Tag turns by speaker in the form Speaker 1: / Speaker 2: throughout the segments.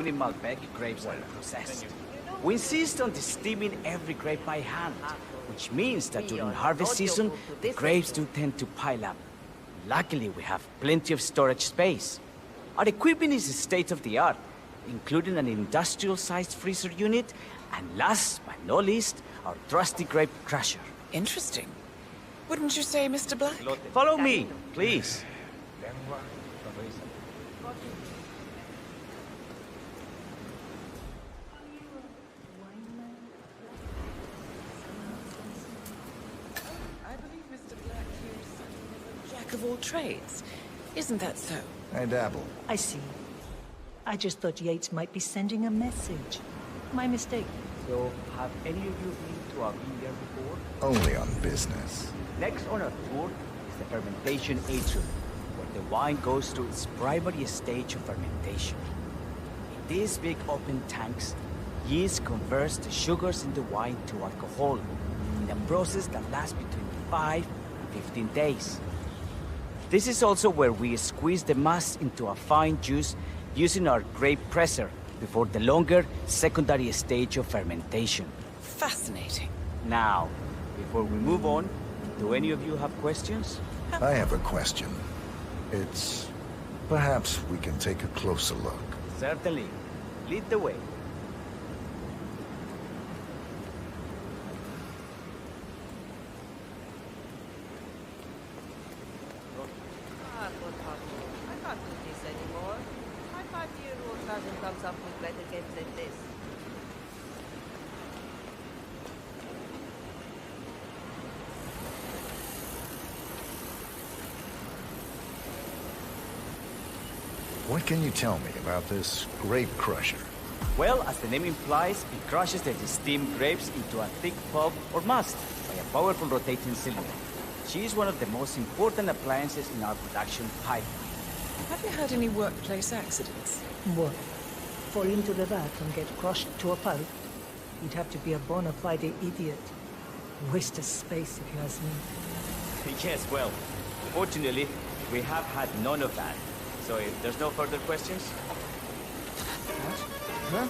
Speaker 1: 20 Malbec grapes are processed. We insist on steaming every grape by hand, which means that during harvest season, the grapes do tend to pile up. Luckily, we have plenty of storage space. Our equipment is state-of-the-art, including an industrial-sized freezer unit, and last but not least, our trusty grape crusher.
Speaker 2: Interesting. Wouldn't you say, Mr. Black?
Speaker 1: Follow me, please.
Speaker 2: I believe Mr. Black here is something of a jack of all trades. Isn't that so?
Speaker 3: I dabble.
Speaker 4: I see. I just thought Yates might be sending a message. My mistake.
Speaker 1: So, have any of you been to a vineyard before?
Speaker 3: Only on business.
Speaker 1: Next on our tour is the fermentation atrium, where the wine goes through its primary stage of fermentation. In these big open tanks, yeast converts the sugars in the wine to alcohol, in a process that lasts between 5 and 15 days. This is also where we squeeze the mass into a fine juice using our grape presser before the longer secondary stage of fermentation.
Speaker 2: Fascinating.
Speaker 1: Now, before we move on, do any of you have questions?
Speaker 3: I have a question. It's... perhaps we can take a closer look.
Speaker 1: Certainly. Lead the way.
Speaker 5: I can't do this anymore. My 5-year-old cousin comes up with better games than this.
Speaker 3: What can you tell me about this grape crusher?
Speaker 1: Well, as the name implies, it crushes the steamed grapes into a thick pulp or must by a powerful rotating cylinder. She is one of the most important appliances in our production pipeline.
Speaker 2: Have you had any workplace accidents?
Speaker 4: What? Fall into the vat and get crushed to a pulp? You'd have to be a bona fide idiot. Waste of space, if you ask me.
Speaker 1: Yes, well, fortunately, we have had none of that. So if there's no further questions...
Speaker 3: Huh?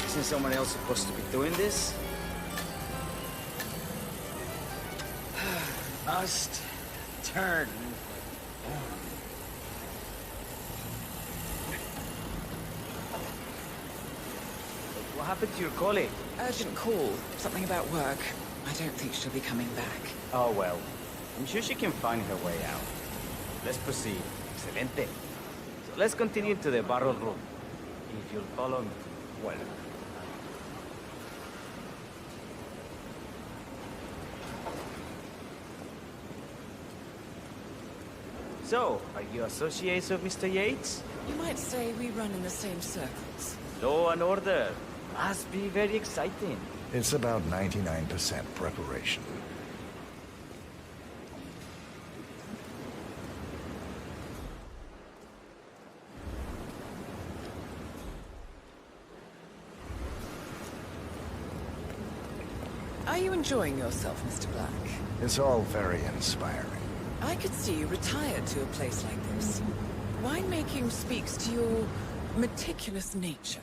Speaker 1: Isn't someone else supposed to be doing this? Must turn. What happened to your colleague?
Speaker 2: Urgent call. Something about work. I don't think she'll be coming back.
Speaker 1: Oh, well. I'm sure she can find her way out. Let's proceed. Excelente. So let's continue to the barrel room. If you'll follow me. Well. So, are you associates of Mr. Yates?
Speaker 2: You might say we run in the same circles.
Speaker 1: Law and order. Must be very exciting.
Speaker 3: It's about 99% preparation.
Speaker 2: Are you enjoying yourself, Mr. Black?
Speaker 3: It's all very inspiring.
Speaker 2: I could see you retired to a place like this. Winemaking speaks to your meticulous nature.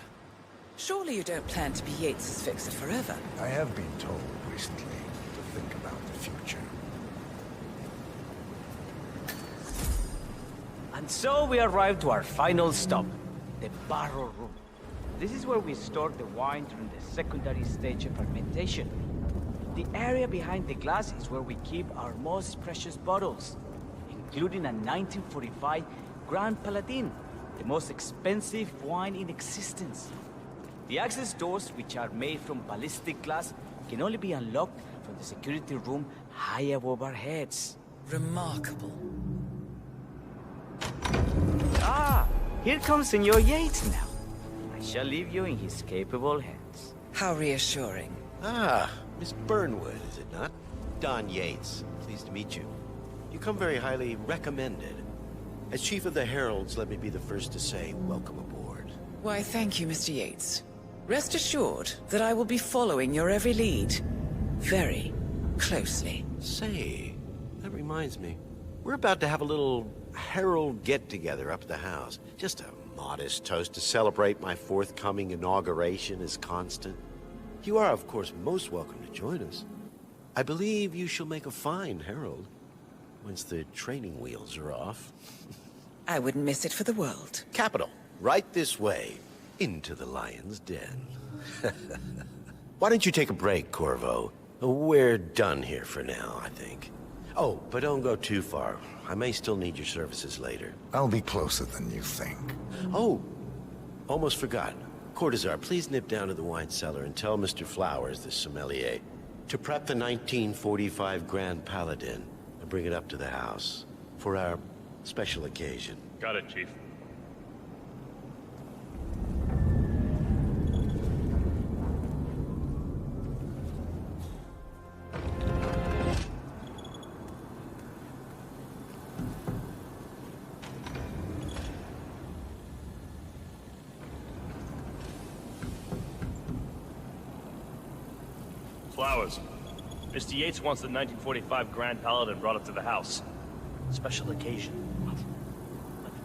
Speaker 2: Surely you don't plan to be Yates's fixer forever.
Speaker 3: I have been told recently to think about the future.
Speaker 1: And so we arrived to our final stop, the barrel room. This is where we store the wine during the secondary stage of fermentation. The area behind the glass is where we keep our most precious bottles, including a 1945 Grand Paladin, the most expensive wine in existence. The access doors, which are made from ballistic glass, can only be unlocked from the security room high above our heads.
Speaker 2: Remarkable.
Speaker 1: Ah, here comes Senor Yates now. I shall leave you in his capable hands.
Speaker 2: How reassuring.
Speaker 6: Ah, Miss Burnwood, is it not? Don Yates. Pleased to meet you. You come very highly recommended. As Chief of the Heralds, let me be the first to say welcome aboard.
Speaker 2: Why, thank you, Mr. Yates. Rest assured that I will be following your every lead. Very closely.
Speaker 6: Say, that reminds me. We're about to have a little Herald get-together up at the house. Just a modest toast to celebrate my forthcoming inauguration as Constant. You are, of course, most welcome to join us. I believe you shall make a fine Herald, once the training wheels are off.
Speaker 2: I wouldn't miss it for the world.
Speaker 6: Capital. Right this way, into the lion's den. Why don't you take a break, Corvo? We're done here for now, I think. Oh, but don't go too far. I may still need your services later.
Speaker 3: I'll be closer than you think.
Speaker 6: Oh, almost forgot. Cortazar, please nip down to the wine cellar and tell Mr. Flowers, the sommelier, to prep the 1945 Grand Paladin and bring it up to the house for our special occasion.
Speaker 7: Got it, Chief. Flowers. Mr. Yates wants the 1945 Grand Paladin brought up to the house. Special occasion.
Speaker 8: But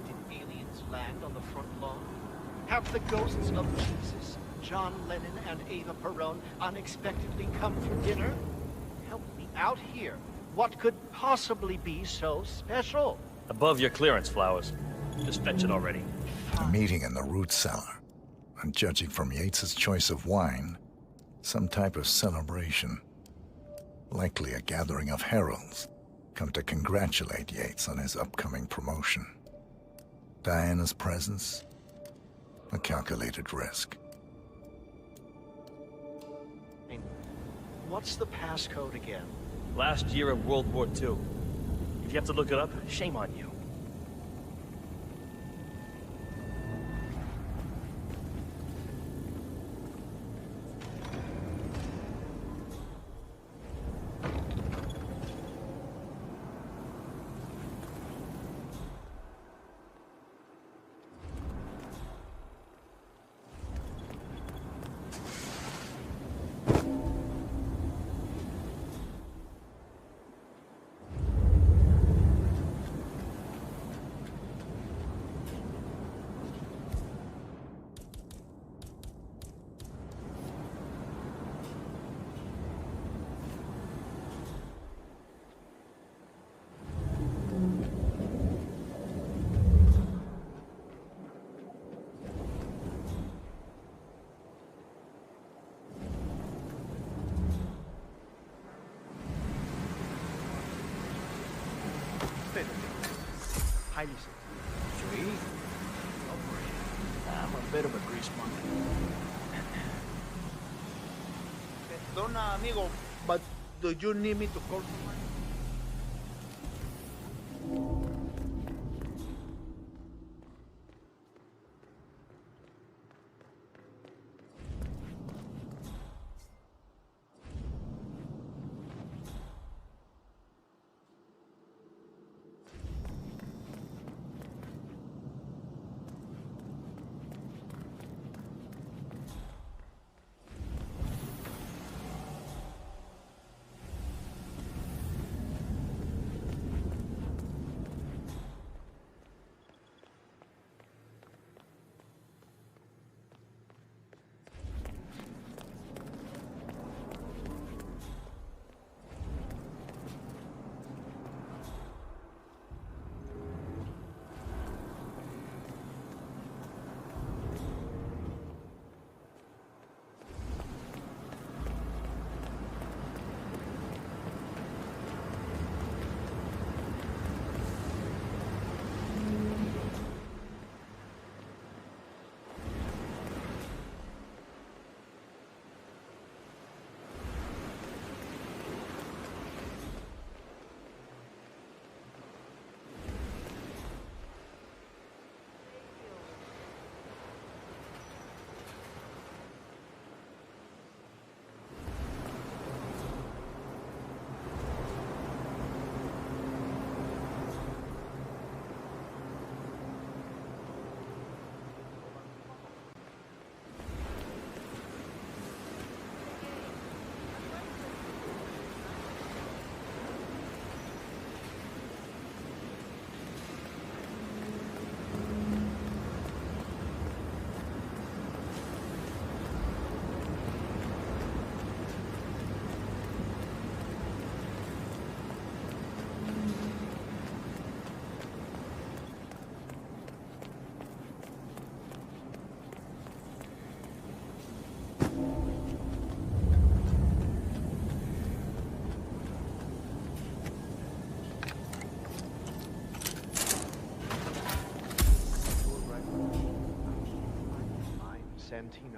Speaker 8: did aliens land on the front lawn? Have the ghosts of Jesus, John Lennon and Eva Perón unexpectedly come for dinner? Help me out here. What could possibly be so special?
Speaker 7: Above your clearance, Flowers. Just fetch it already.
Speaker 3: A meeting in the root cellar. And judging from Yates's choice of wine, some type of celebration. Likely a gathering of heralds, come to congratulate Yates on his upcoming promotion. Diana's presence, a calculated risk.
Speaker 8: What's the passcode again?
Speaker 7: Last year of World War II. If you have to look it up, shame on you.
Speaker 8: Highly sweet. I'm a bit of a grease monkey. Perdona, amigo, but do you need me to call someone?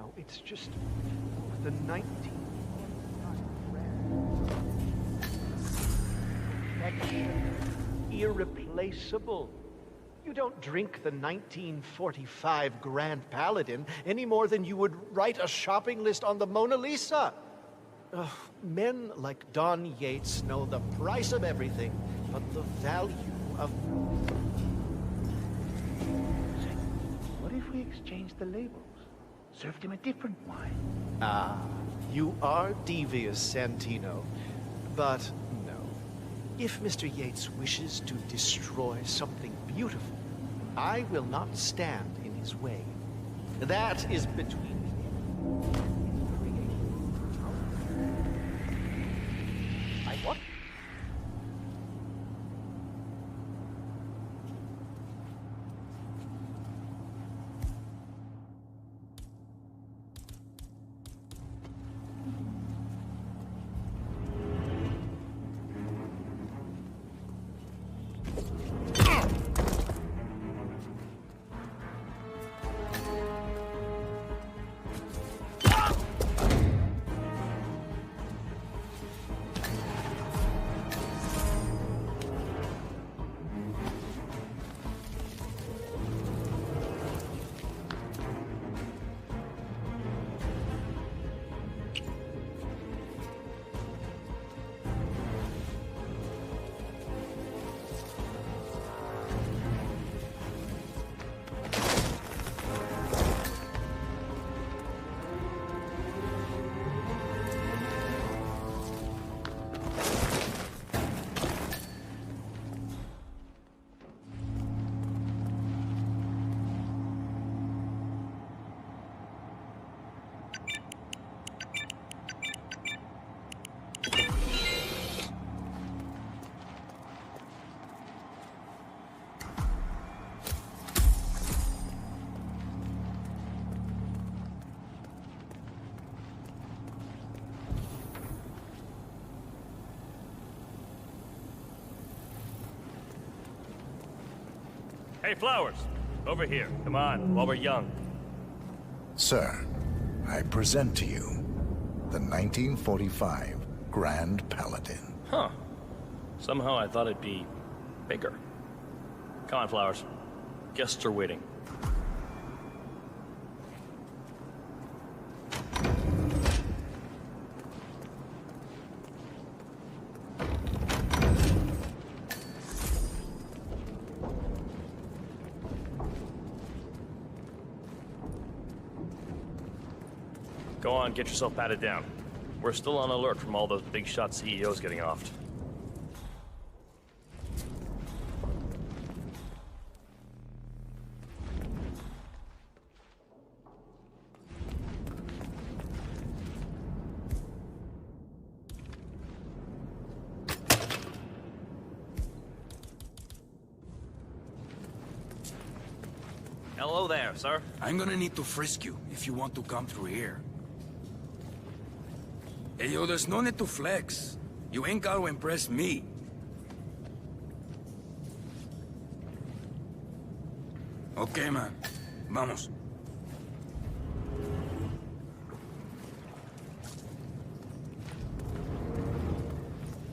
Speaker 8: know, it's just the 19... Perfection. Irreplaceable. You don't drink the 1945 Grand Paladin any more than you would write a shopping list on the Mona Lisa. Men like Don Yates know the price of everything, but the value of...
Speaker 9: What if we exchange the labels? Served him a different wine.
Speaker 8: Ah, you are devious, Santino. But no. If Mr. Yates wishes to destroy something beautiful, I will not stand in his way. That is between him and creation. I what?
Speaker 7: Hey, Flowers! Over here. Come on, while we're young.
Speaker 3: Sir, I present to you the 1945 Grand Paladin.
Speaker 7: Huh. Somehow I thought it'd be bigger. Come on, Flowers. Guests are waiting. Go on, get yourself patted down. We're still on alert from all those big shot CEOs getting offed. Hello there, sir.
Speaker 10: I'm gonna need to frisk you if you want to come through here. Hey, yo, there's no need to flex. You ain't gotta impress me. Okay, man. Vamos.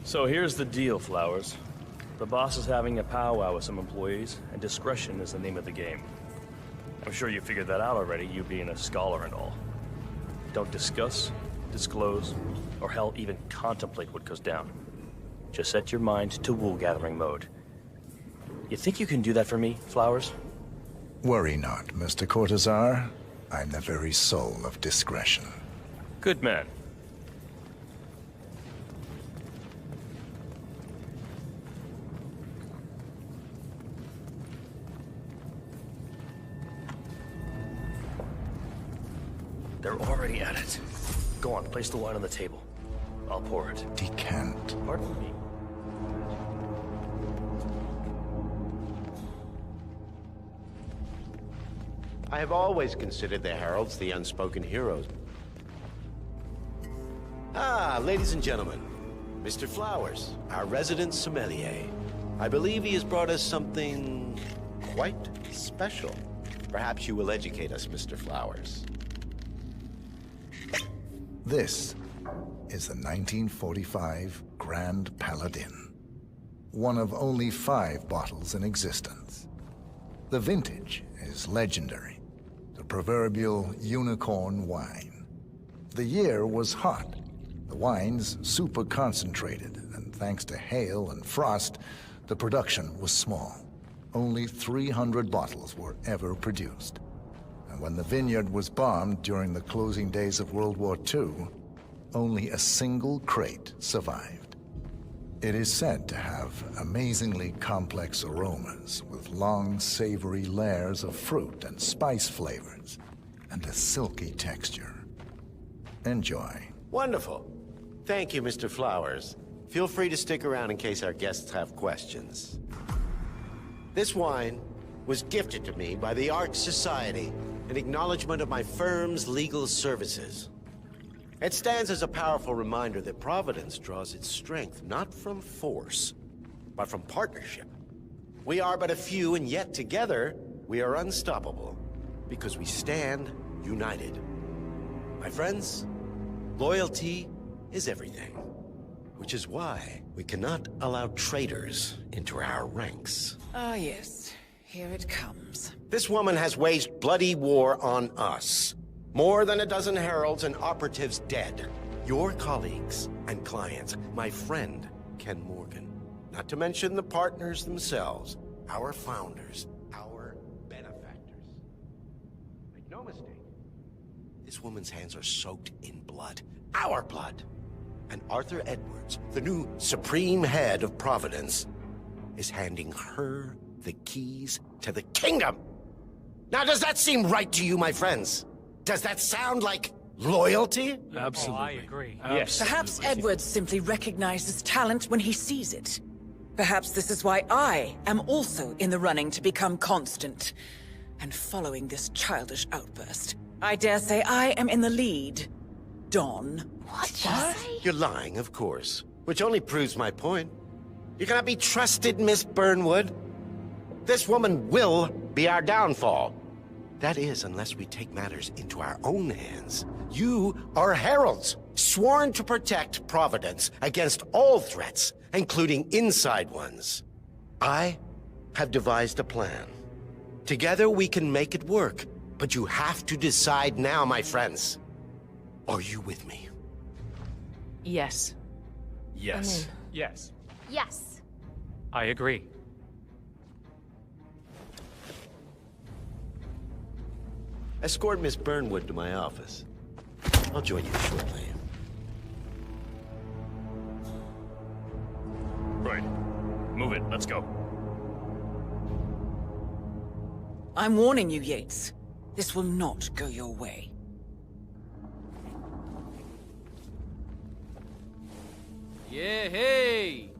Speaker 7: So here's the deal, Flowers. The boss is having a powwow with some employees, and discretion is the name of the game. I'm sure you figured that out already, you being a scholar and all. Don't discuss, disclose, or hell, even contemplate what goes down. Just set your mind to wool-gathering mode. You think you can do that for me, Flowers?
Speaker 3: Worry not, Mr. Cortazar. I'm the very soul of discretion.
Speaker 7: Good man. They're already at it. Go on, place the wine on the table. I'll pour it.
Speaker 3: Decant.
Speaker 7: Pardon me.
Speaker 6: I have always considered the heralds the unspoken heroes. Ah, ladies and gentlemen, Mr. Flowers, our resident sommelier. I believe he has brought us something quite special. Perhaps you will educate us, Mr. Flowers.
Speaker 3: This is the 1945 Grand Paladin, one of only 5 bottles in existence. The vintage is legendary, the proverbial unicorn wine. The year was hot, the wine's super concentrated, and thanks to hail and frost, the production was small. Only 300 bottles were ever produced. And when the vineyard was bombed during the closing days of World War II, only a single crate survived. It is said to have amazingly complex aromas with long, savory layers of fruit and spice flavors, and a silky texture. Enjoy.
Speaker 6: Wonderful. Thank you, Mr. Flowers. Feel free to stick around in case our guests have questions. This wine was gifted to me by the Arch Society in acknowledgement of my firm's legal services. It stands as a powerful reminder that Providence draws its strength not from force, but from partnership. We are but a few, and yet together, we are unstoppable, because we stand united. My friends, loyalty is everything, which is why we cannot allow traitors into our ranks.
Speaker 2: Ah, yes. Here it comes.
Speaker 6: This woman has waged bloody war on us. More than a dozen heralds and operatives dead. Your colleagues and clients, my friend, Ken Morgan. Not to mention the partners themselves, our founders, our benefactors. Make no mistake, this woman's hands are soaked in blood. Our blood. And Arthur Edwards, the new supreme head of Providence, is handing her the keys to the kingdom. Now, does that seem right to you, my friends? Does that sound like loyalty?
Speaker 7: Absolutely.
Speaker 8: Oh, I agree.
Speaker 7: Yes.
Speaker 2: Perhaps Edwards simply recognizes talent when he sees it. Perhaps this is why I am also in the running to become constant. And following this childish outburst, I dare say I am in the lead. Don.
Speaker 5: What?
Speaker 6: You're lying, of course. Which only proves my point. You cannot be trusted, Miss Burnwood. This woman will be our downfall. That is, unless we take matters into our own hands. You are heralds, sworn to protect Providence against all threats, including inside ones. I have devised a plan. Together we can make it work, but you have to decide now, my friends. Are you with me?
Speaker 5: Yes.
Speaker 7: Yes.
Speaker 8: Yes,
Speaker 11: Yes.
Speaker 8: I agree.
Speaker 6: Escort Miss Burnwood to my office. I'll join you shortly.
Speaker 7: Right. Move it. Let's go.
Speaker 2: I'm warning you, Yates. This will not go your way.
Speaker 1: Yeah, hey!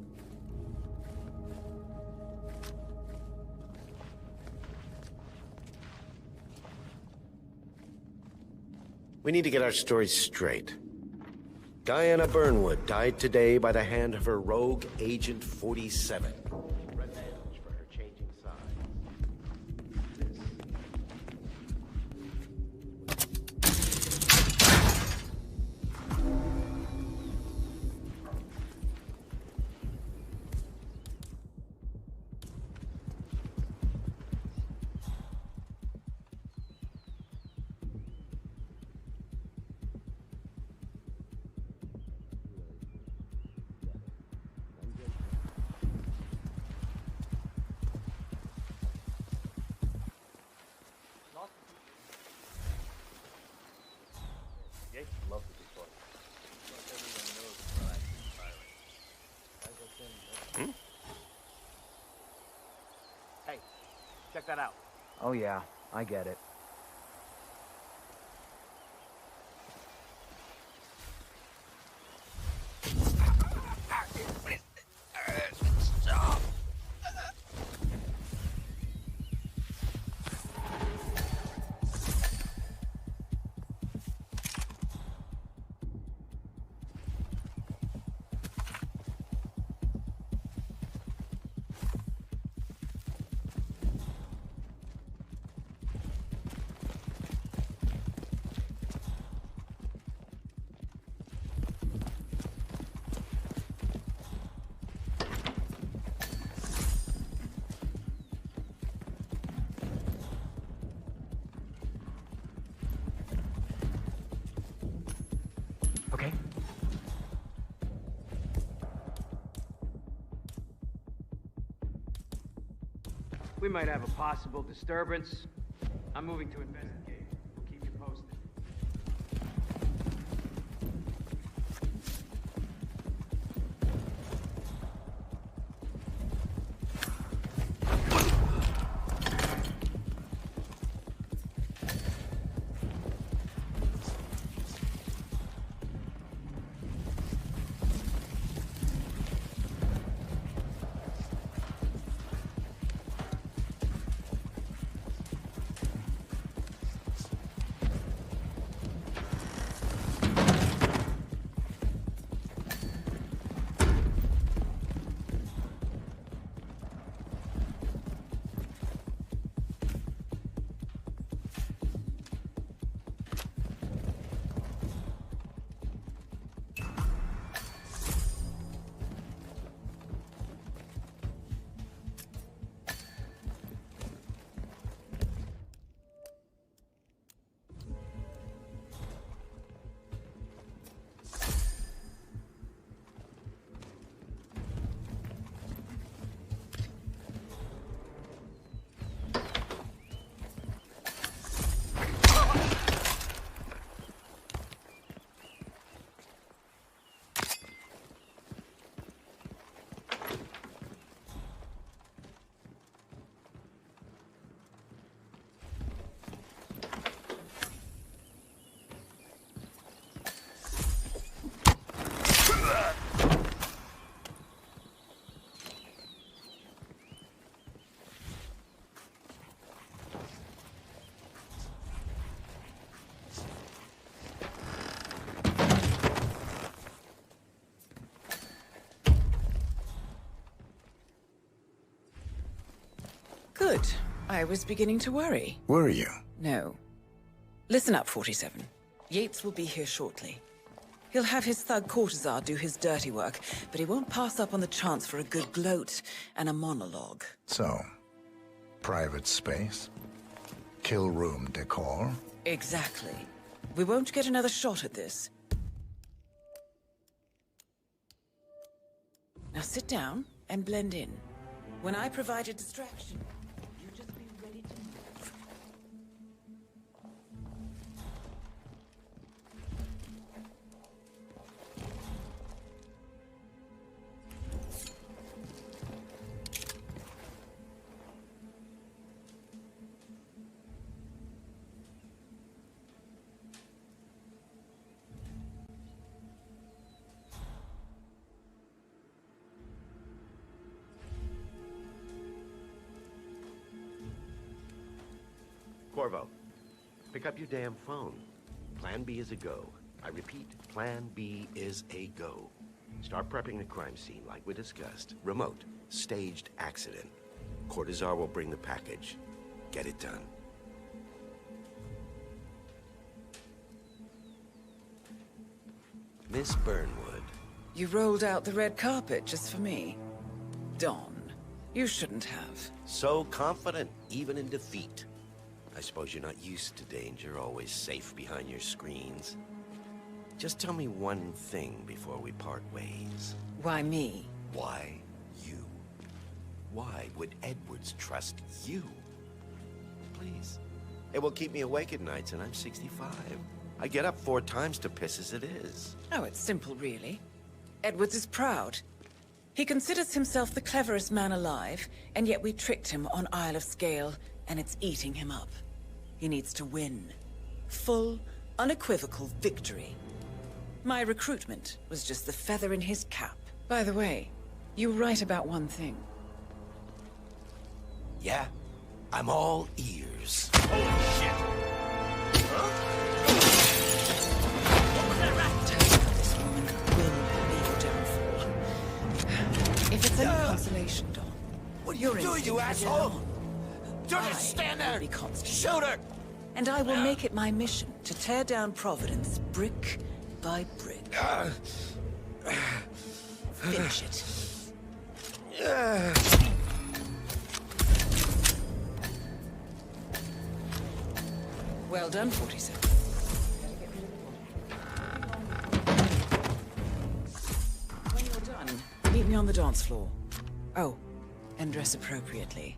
Speaker 6: We need to get our stories straight. Diana Burnwood died today by the hand of her rogue Agent 47. Revenge for her changing sides.
Speaker 1: Hey, check that out. Oh yeah, I get it.
Speaker 11: We might have a possible disturbance. I'm moving to investigate. We'll keep you posted.
Speaker 2: Good. I was beginning to worry.
Speaker 3: Were you?
Speaker 2: No. Listen up, 47. Yates will be here shortly. He'll have his thug Cortazar do his dirty work, but he won't pass up on the chance for a good gloat and a monologue.
Speaker 3: So, private space? Kill room decor?
Speaker 2: Exactly. We won't get another shot at this. Now sit down and blend in. When I provide a distraction, you just be ready to move.
Speaker 6: Corvo, pick up your damn phone. Plan B is a go. I repeat, Plan B is a go. Start prepping the crime scene like we discussed. Remote, staged accident. Cortazar will bring the package. Get it done. Miss Burnwood.
Speaker 2: You rolled out the red carpet just for me. Don, you shouldn't have.
Speaker 6: So confident, even in defeat. I suppose you're not used to danger, always safe behind your screens. Just tell me one thing before we part ways.
Speaker 2: Why me?
Speaker 6: Why you? Why would Edwards trust you? Please. It will keep me awake at nights, and I'm 65. I get up 4 times to piss as it is.
Speaker 2: Oh, it's simple, really. Edwards is proud. He considers himself the cleverest man alive, and yet we tricked him on Isle of Scale, and it's eating him up. He needs to win. Full, unequivocal victory. My recruitment was just the feather in his cap. By the way, you were right about one thing.
Speaker 6: Yeah? I'm all ears. Holy shit!
Speaker 2: This woman will be your downfall. If it's any consolation, Don.
Speaker 6: What are you doing, you asshole? Don't just stand there!
Speaker 2: Be constant.
Speaker 6: Shoot her!
Speaker 2: And I will make it my mission to tear down Providence brick by brick. Finish it. Well done, 47. When you're done, meet me on the dance floor. Oh, and dress appropriately.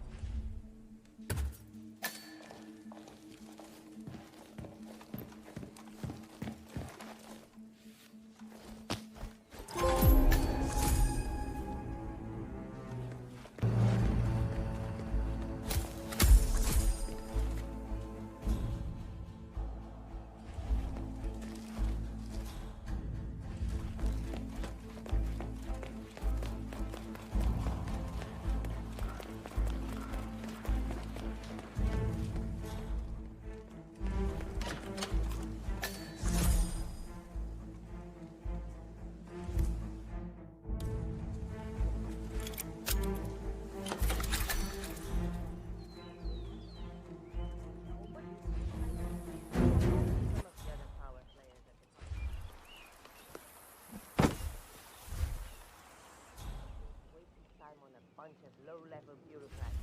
Speaker 5: Low-level bureaucrat.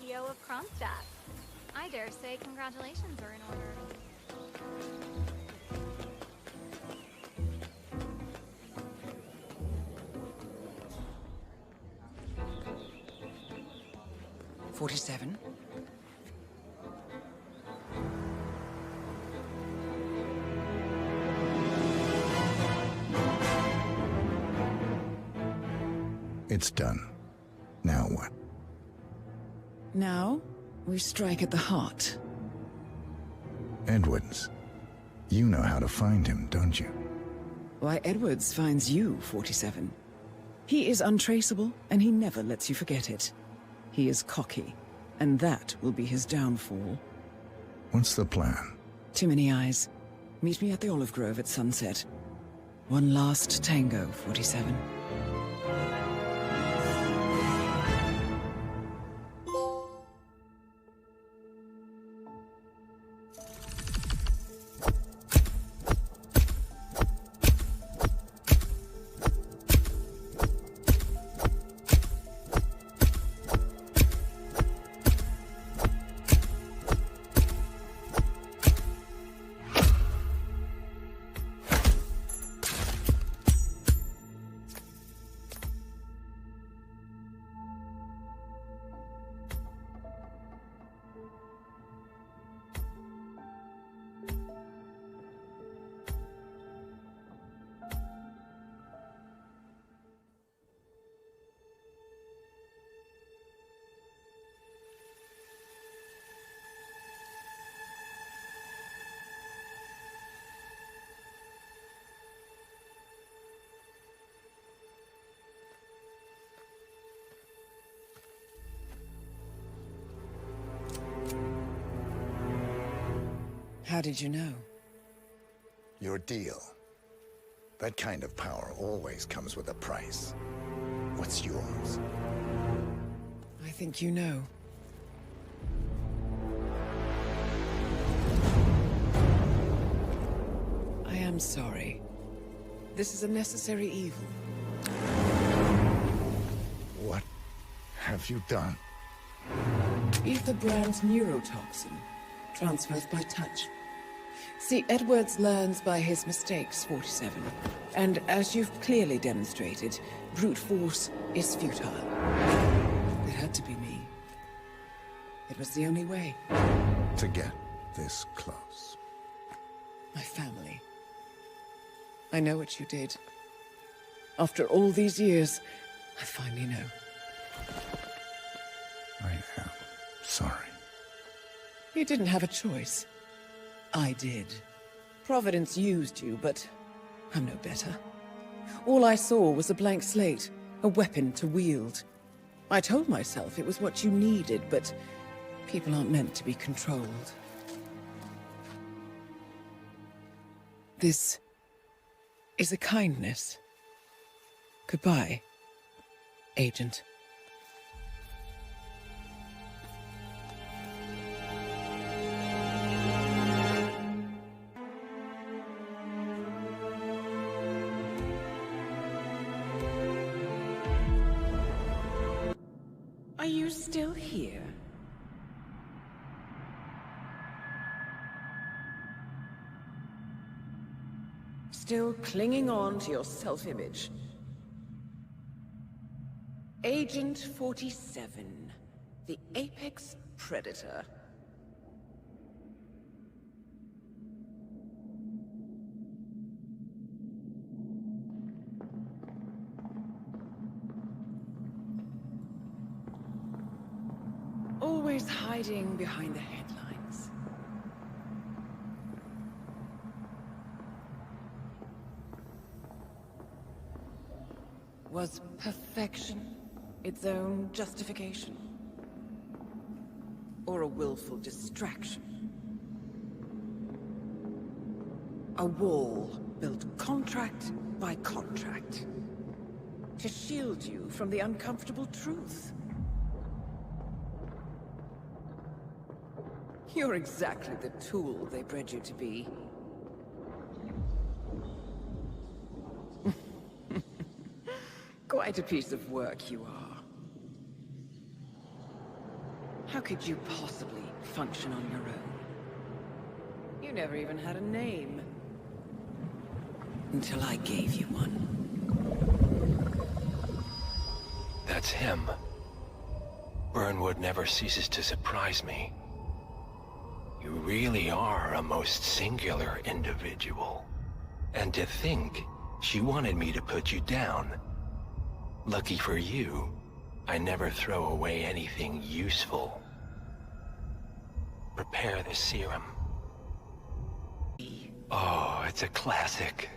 Speaker 12: CEO of Kronstadt. I dare say congratulations are in order.
Speaker 2: 47.
Speaker 3: It's done. Now what?
Speaker 2: Now, we strike at the heart.
Speaker 3: Edwards. You know how to find him, don't you?
Speaker 2: Why, Edwards finds you, 47. He is untraceable, and he never lets you forget it. He is cocky, and that will be his downfall.
Speaker 3: What's the plan?
Speaker 2: Too many eyes. Meet me at the Olive Grove at sunset. One last tango, 47. How did you know?
Speaker 3: Your deal. That kind of power always comes with a price. What's yours?
Speaker 2: I think you know. I am sorry. This is a necessary evil.
Speaker 3: What have you done?
Speaker 2: Ether brand's neurotoxin transfers by touch. See, Edwards learns by his mistakes, 47. And as you've clearly demonstrated, brute force is futile. It had to be me. It was the only way.
Speaker 3: To get this close.
Speaker 2: My family. I know what you did. After all these years, I finally know.
Speaker 3: I am sorry.
Speaker 2: You didn't have a choice. I did. Providence used you, but I'm no better. All I saw was a blank slate, a weapon to wield. I told myself it was what you needed, but people aren't meant to be controlled. This is a kindness. Goodbye, Agent. Are you still here? Still clinging on to your self-image? Agent 47, the apex predator. was hiding behind the headlines. Was perfection its own justification? Or a willful distraction? A wall built contract by contract to shield you from the uncomfortable truth. You're exactly the tool they bred you to be. Quite a piece of work you are. How could you possibly function on your own? You never even had a name. Until I gave you one.
Speaker 13: That's him. Burnwood never ceases to surprise me. You really are a most singular individual. And to think she wanted me to put you down. Lucky for you, I never throw away anything useful. Prepare the serum. Oh, it's a classic.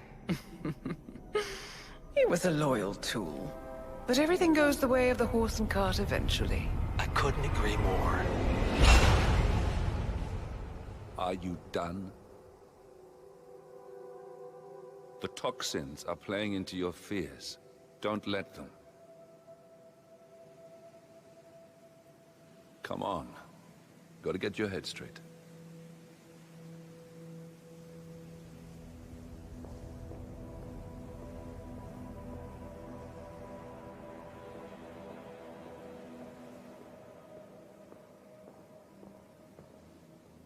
Speaker 2: He was a loyal tool. But everything goes the way of the horse and cart eventually.
Speaker 13: I couldn't agree more.
Speaker 14: Are you done? The toxins are playing into your fears. Don't let them. Come on. Gotta get your head straight.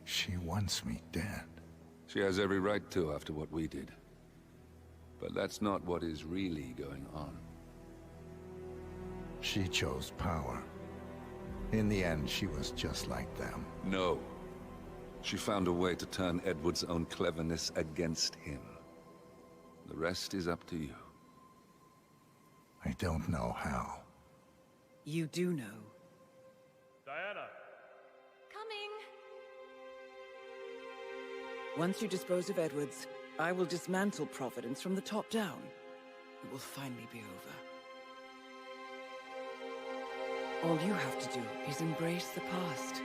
Speaker 3: She wants me dead.
Speaker 14: She has every right to after what we did. But that's not what is really going on.
Speaker 3: She chose power. In the end, she was just like them.
Speaker 14: No. She found a way to turn Edward's own cleverness against him. The rest is up to you.
Speaker 3: I don't know how.
Speaker 2: You do know.
Speaker 7: Diana!
Speaker 12: Coming!
Speaker 2: Once you dispose of Edwards, I will dismantle Providence from the top down. It will finally be over. All you have to do is embrace the past.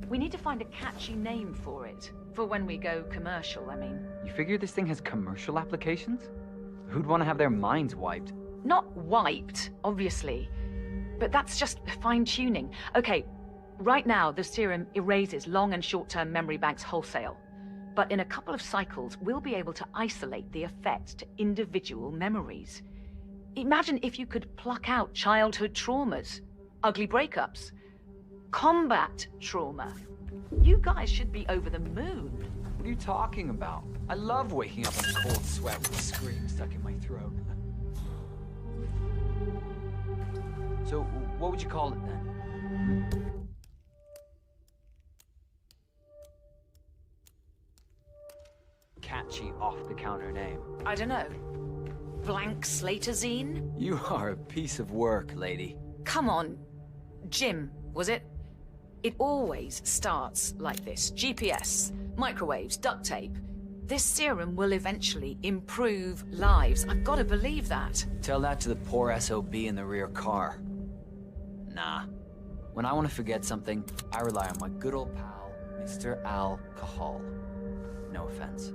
Speaker 15: We need to find a catchy name for it. For when we go commercial, I mean.
Speaker 11: You figure this thing has commercial applications? Who'd want to have their minds wiped?
Speaker 15: Not wiped, obviously. But that's just fine-tuning. Okay, right now the serum erases long and short-term memory banks wholesale. But in a couple of cycles, we'll be able to isolate the effect to individual memories. Imagine if you could pluck out childhood traumas, ugly breakups, combat trauma. You guys should be over the moon.
Speaker 11: What are you talking about? I love waking up in a cold sweat with a scream stuck in my throat. So, what would you call it then? Catchy off-the-counter name.
Speaker 15: I don't know. Blank Slaterzine?
Speaker 11: You are a piece of work, lady.
Speaker 15: Come on. Jim, was it? It always starts like this. GPS, microwaves, duct tape. This serum will eventually improve lives. I've got to believe that.
Speaker 11: Tell that to the poor SOB in the rear car. Nah. When I want to forget something, I rely on my good old pal, Mr. Alcohol. No offense.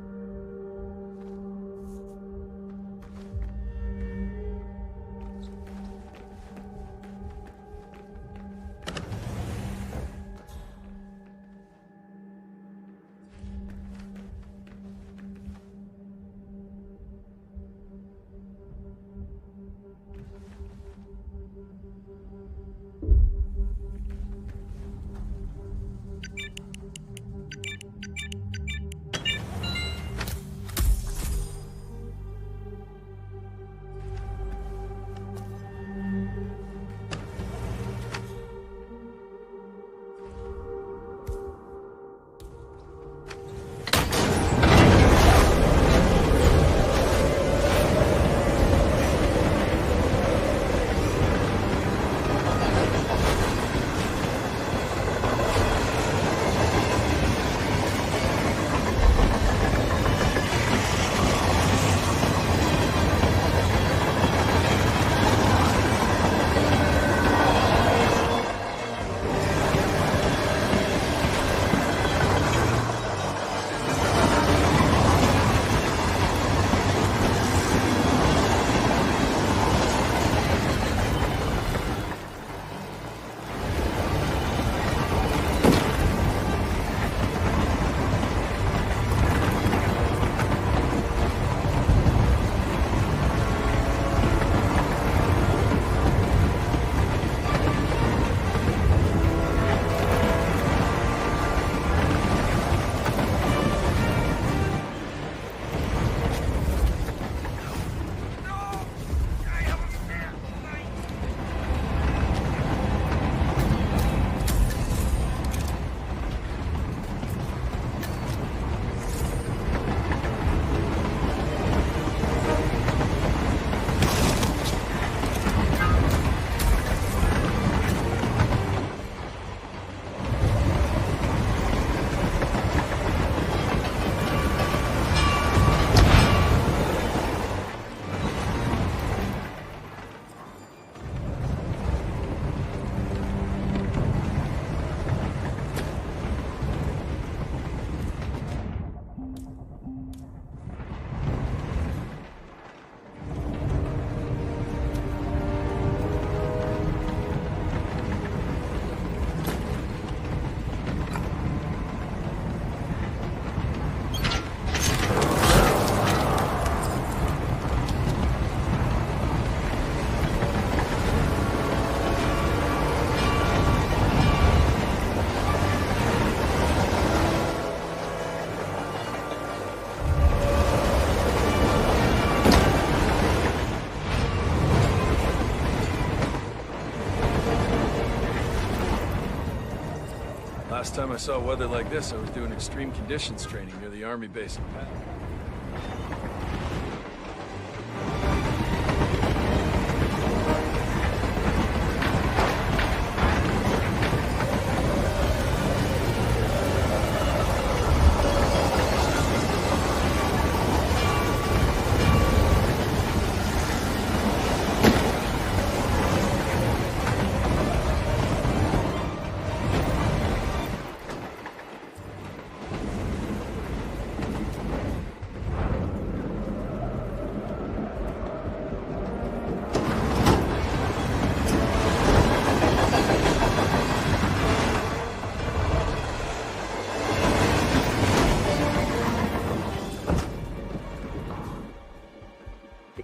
Speaker 16: Last time I saw weather like this, I was doing extreme conditions training near the army base in Pat.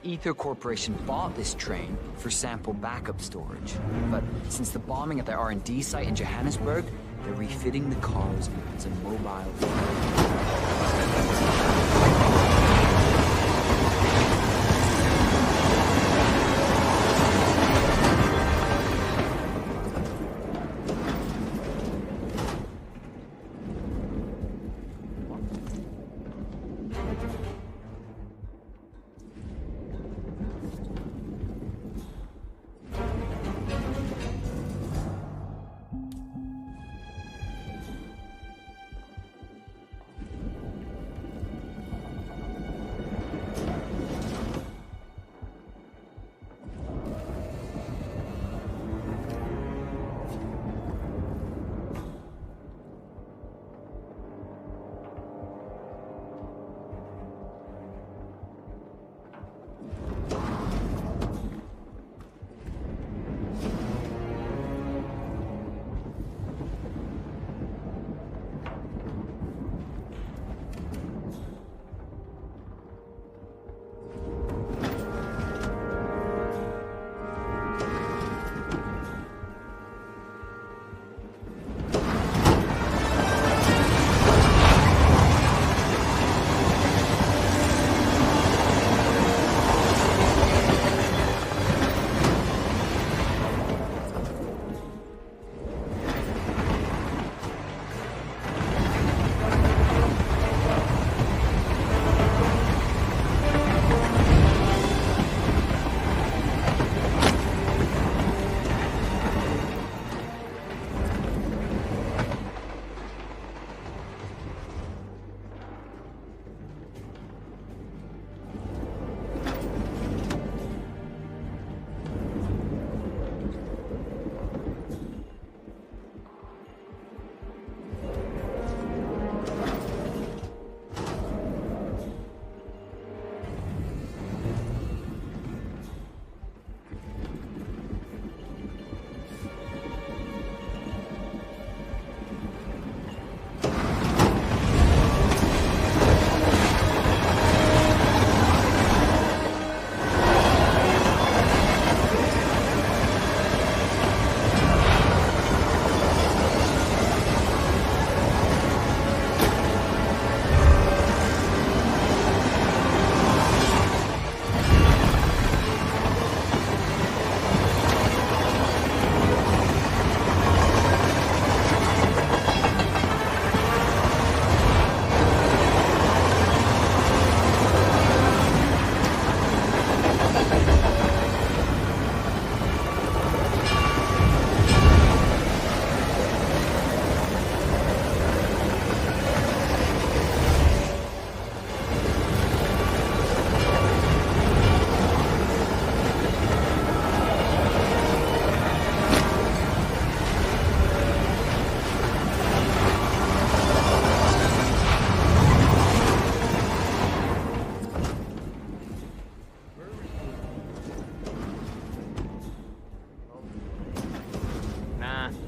Speaker 11: Ether Corporation bought this train for sample backup storage. But since the bombing at the R&D site in Johannesburg, They're refitting the cars as a mobile.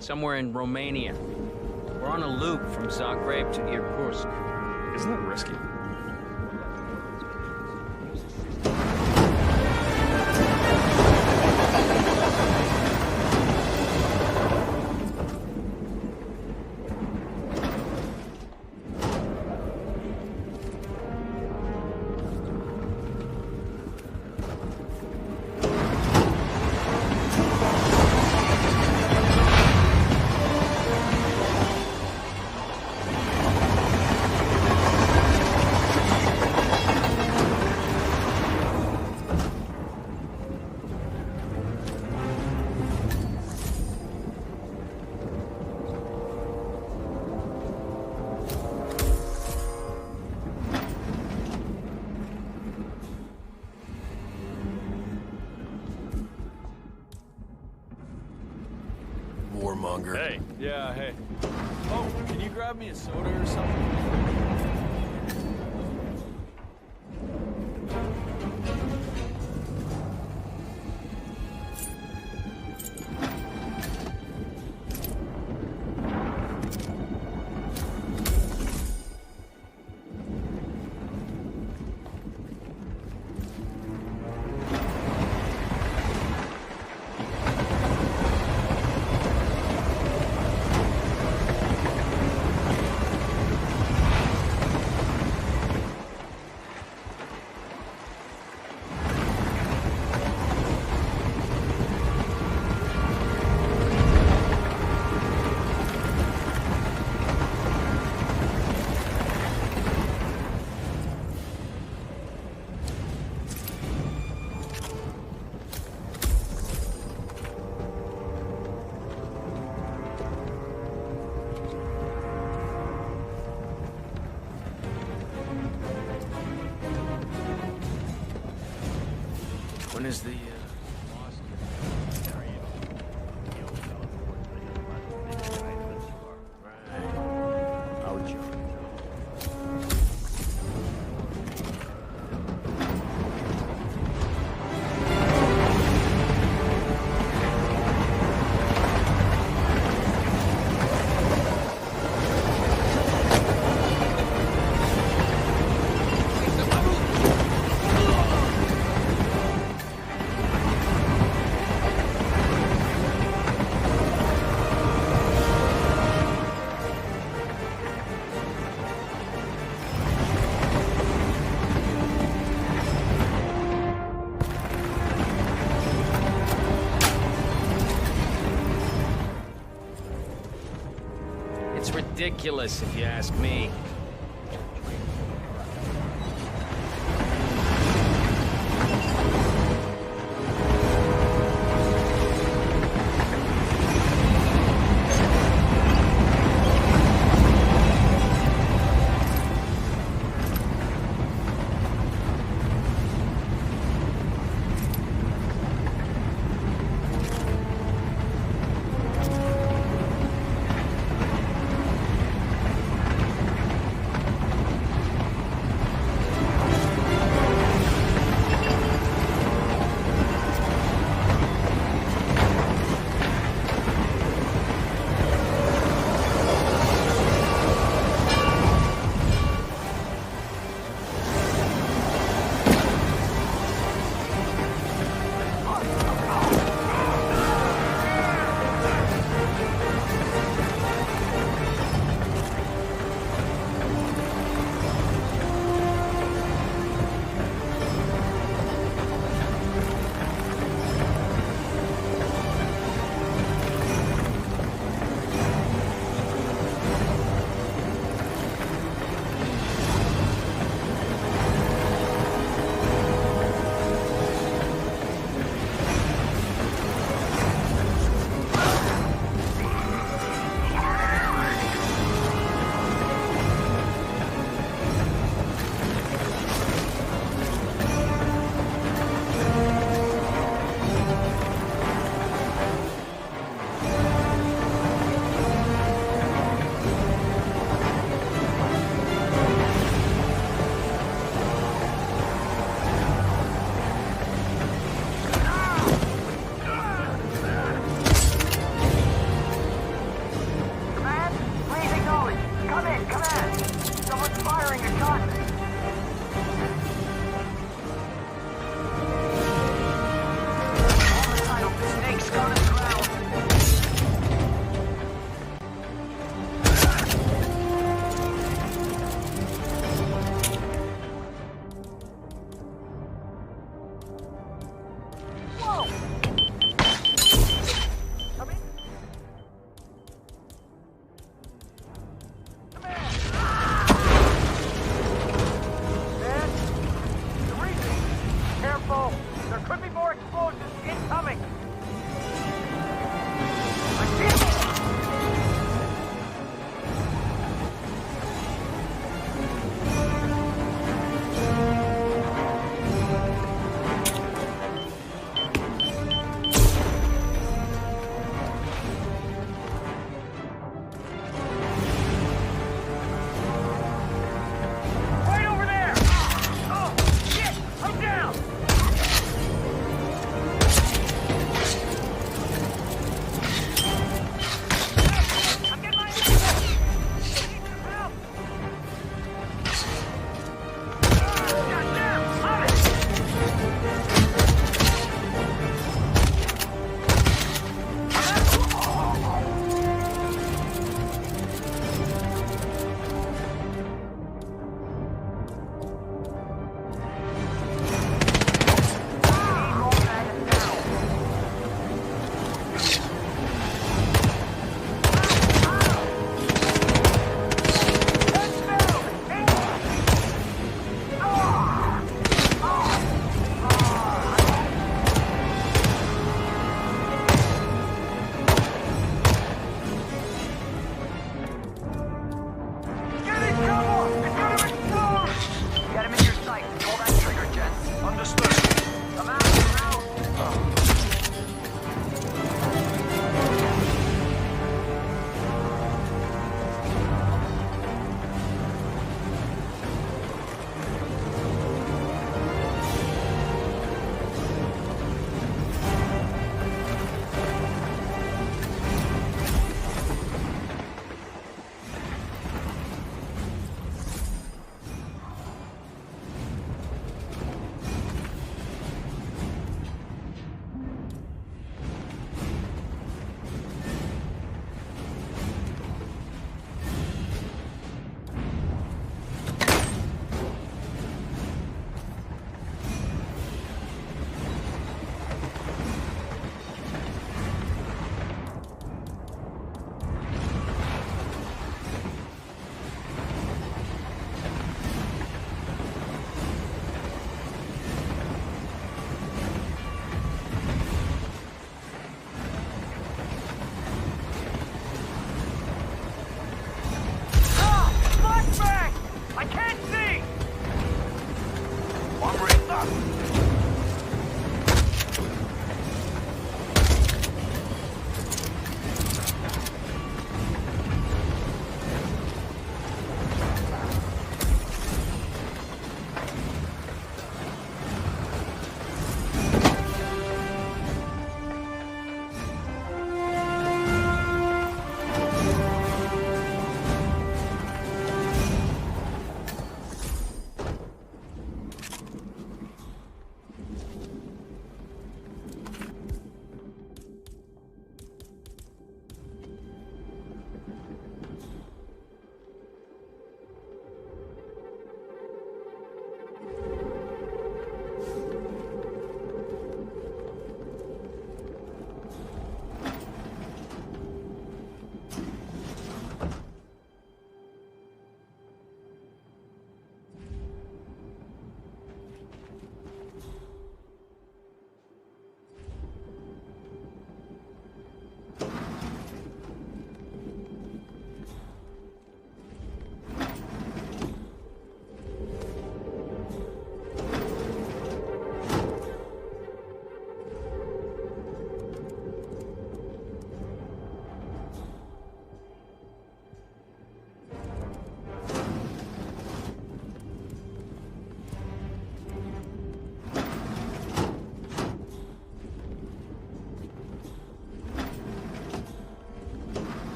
Speaker 1: Somewhere in Romania. We're on a loop from Zagreb to Irkutsk.
Speaker 7: Isn't that risky?
Speaker 13: Warmonger.
Speaker 16: Hey. Yeah, hey. Oh, can you grab me a soda or something?
Speaker 1: is the,
Speaker 17: It's ridiculous, if you ask me.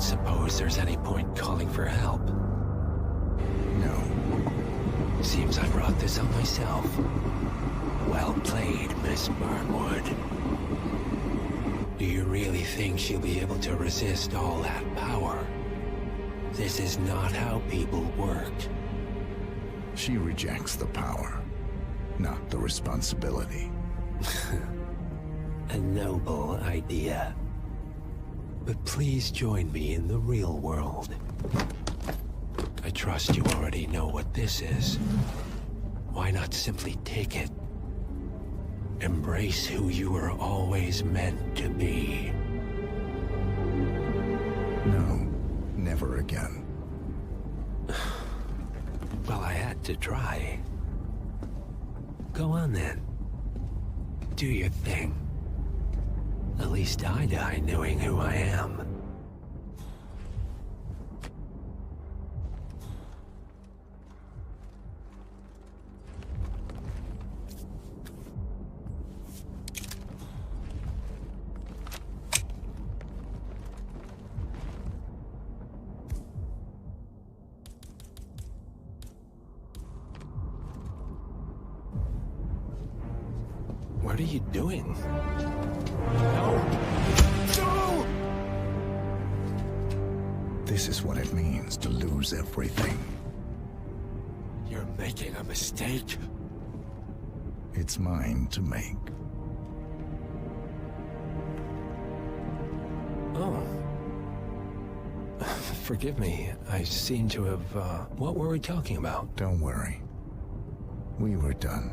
Speaker 13: suppose there's any point calling for help.
Speaker 3: No.
Speaker 13: Seems I brought this on myself. Well played, Miss Burnwood. Do you really think she'll be able to resist all that power? This is not how people work.
Speaker 3: She rejects the power, not the responsibility.
Speaker 13: A noble idea. But please join me in the real world. I trust you already know what this is. Why not simply take it? Embrace who you were always meant to be.
Speaker 3: No, never again.
Speaker 13: Well, I had to try. Go on then. Do your thing. At least I die knowing who I am. What are you doing? No! No!
Speaker 3: This is what it means to lose everything.
Speaker 13: You're making a mistake.
Speaker 3: It's mine to make.
Speaker 13: Oh. Forgive me. I seem to have, what were we talking about?
Speaker 3: Don't worry. We were done.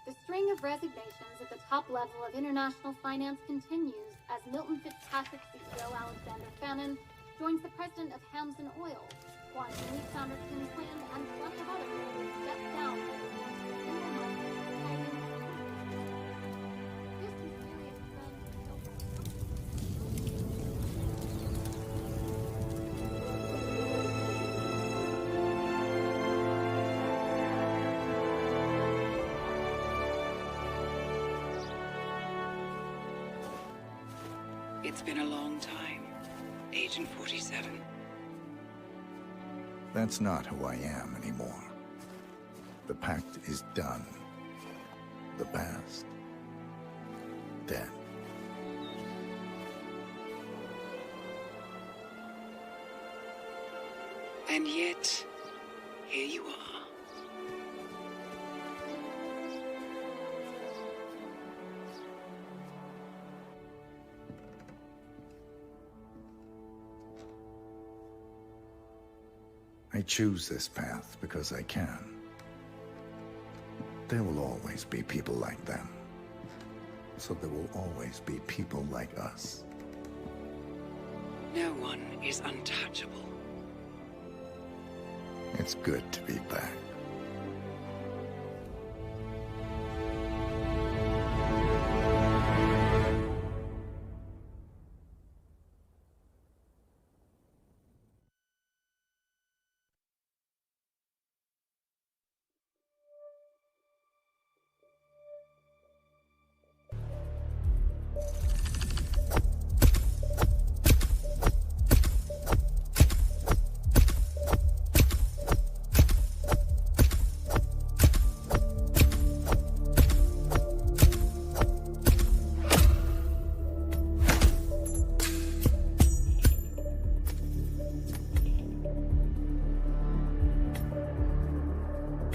Speaker 12: The string of resignations at the top level of international finance continues as Milton Fitzpatrick CEO Alexander Fannin joins the president of Hamson Oil, Quantum Leap founder Tim Quinn, and plenty of others step down.
Speaker 2: It's been a long time, Agent 47.
Speaker 3: That's not who I am anymore. The pact is done. The past, dead.
Speaker 2: And yet, here you are.
Speaker 3: I choose this path because I can. There will always be people like them. So there will always be people like us.
Speaker 2: No one is untouchable.
Speaker 3: It's good to be back.